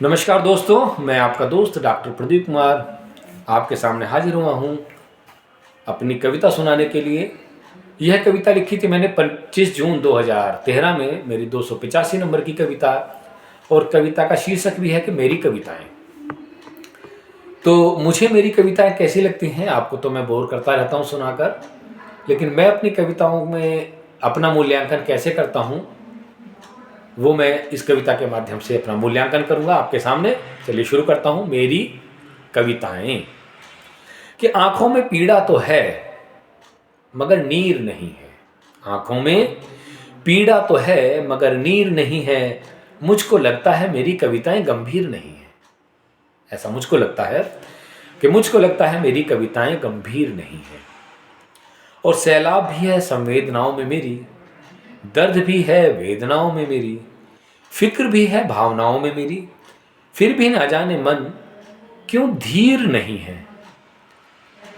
नमस्कार दोस्तों, मैं आपका दोस्त डॉक्टर प्रदीप कुमार आपके सामने हाजिर हुआ हूँ अपनी कविता सुनाने के लिए। यह कविता लिखी थी मैंने 25 जून 2013 में, मेरी 285 नंबर की कविता, और कविता का शीर्षक भी है कि मेरी कविताएं। तो मुझे मेरी कविताएं कैसी लगती हैं? आपको तो मैं बोर करता रहता हूँ सुनाकर, लेकिन मैं अपनी कविताओं में अपना मूल्यांकन कैसे करता हूँ वो मैं इस कविता के माध्यम से अपना मूल्यांकन करूंगा आपके सामने। चलिए शुरू करता हूं। मेरी कविताएं। कि आंखों में पीड़ा तो है मगर नीर नहीं है। आंखों में पीड़ा तो है मगर नीर नहीं है। मुझको लगता है मेरी कविताएं गंभीर नहीं है। ऐसा मुझको लगता है कि मेरी कविताएं गंभीर नहीं है। और सैलाब भी है संवेदनाओं में मेरी, दर्द भी है वेदनाओं में मेरी, फिक्र भी है भावनाओं में मेरी, फिर भी ना जाने मन क्यों धीर नहीं है।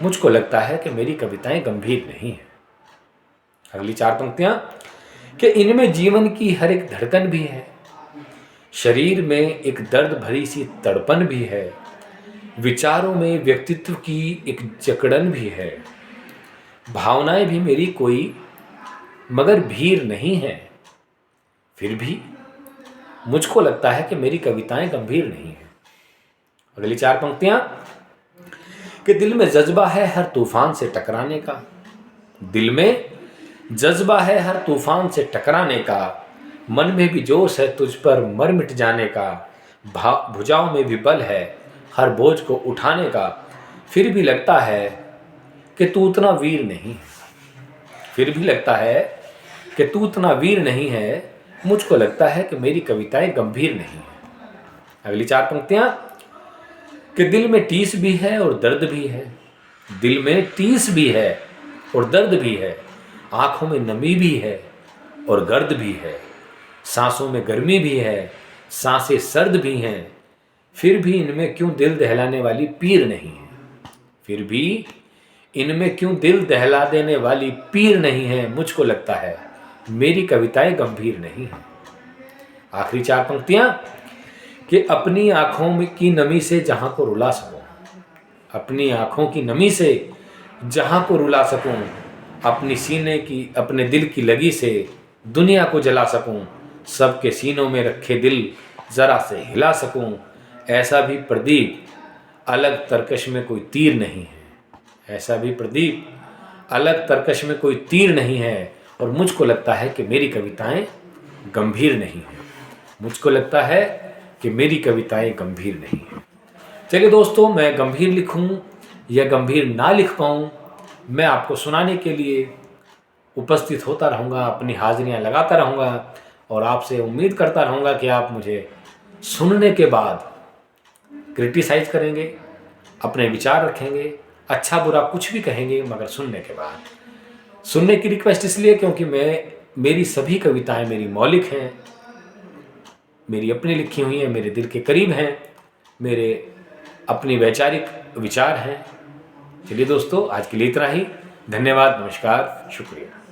मुझको लगता है कि मेरी कविताएं गंभीर नहीं है। अगली 4 पंक्तियां। कि इनमें जीवन की हर एक धड़कन भी है, शरीर में एक दर्द भरी सी तड़पन भी है, विचारों में व्यक्तित्व की एक जकड़न भी है, भावनाएं भी मेरी कोई मगर भीर नहीं है। फिर भी मुझको लगता है कि मेरी कविताएं गंभीर नहीं है। अगली 4 पंक्तियां। कि दिल में जज्बा है हर तूफान से टकराने का, दिल में जज्बा है हर तूफान से टकराने का, मन में भी जोश है तुझ पर मर मिट जाने का, भुजाओं में भी बल है हर बोझ को उठाने का, फिर भी लगता है कि तू उतना वीर नहीं है। फिर भी लगता है कि तू उतना वीर नहीं है। मुझको लगता है कि मेरी कविताएं गंभीर नहीं है। अगली 4 पंक्तियां। कि दिल में टीस भी है और दर्द भी है, दिल में टीस भी है और दर्द भी है, आंखों में नमी भी है और गर्द भी है, सांसों में गर्मी भी है, सांसें सर्द भी हैं, फिर भी इनमें क्यों दिल दहलाने वाली पीर नहीं है। फिर भी इनमें क्यों दिल दहला देने वाली पीर नहीं है। मुझको लगता है मेरी कविताएं गंभीर नहीं है। आखिरी 4 पंक्तियां। कि अपनी आंखों में की नमी से जहां को रुला सकूं, अपनी आंखों की नमी से जहां को रुला सकूं, अपनी सीने की अपने दिल की लगी से दुनिया को जला सकूं, सबके सीनों में रखे दिल जरा से हिला सकूं, ऐसा भी प्रदीप अलग तरकश में कोई तीर नहीं है। ऐसा भी प्रदीप अलग तरकश में कोई तीर नहीं है। और मुझको लगता है कि मेरी कविताएं गंभीर नहीं है। मुझको लगता है कि मेरी कविताएं गंभीर नहीं है। चलिए दोस्तों, मैं गंभीर लिखूं या गंभीर ना लिख पाऊं, मैं आपको सुनाने के लिए उपस्थित होता रहूँगा, अपनी हाजिरियाँ लगाता रहूँगा और आपसे उम्मीद करता रहूँगा कि आप मुझे सुनने के बाद क्रिटिसाइज करेंगे, अपने विचार रखेंगे, अच्छा बुरा कुछ भी कहेंगे, मगर सुनने के बाद। सुनने की रिक्वेस्ट इसलिए क्योंकि मेरी सभी कविताएं मेरी मौलिक हैं, मेरी अपनी लिखी हुई हैं, मेरे दिल के करीब हैं, मेरे अपनी वैचारिक विचार हैं। चलिए दोस्तों, आज के लिए इतना ही। धन्यवाद, नमस्कार, शुक्रिया।